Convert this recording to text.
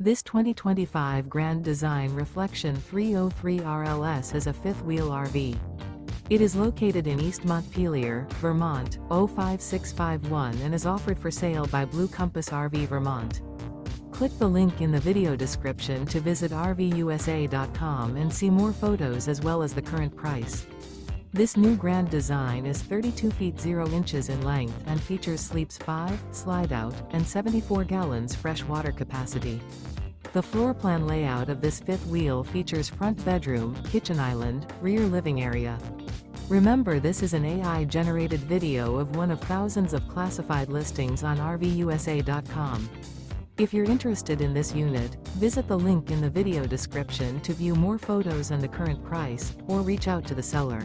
This 2025 Grand Design Reflection 303 RLS is a fifth-wheel RV. It is located in East Montpelier, Vermont, 05651 and is offered for sale by Blue Compass RV Vermont. Click the link in the video description to visit RVUSA.com and see more photos as well as the current price. This new Grand Design is 32 feet 0 inches in length and features sleeps 5, slide-out, and 74 gallons fresh water capacity. The floor plan layout of this fifth wheel features front bedroom, kitchen island, rear living area. Remember, this is an AI-generated video of one of thousands of classified listings on RVUSA.com. If you're interested in this unit, visit the link in the video description to view more photos and the current price, or reach out to the seller.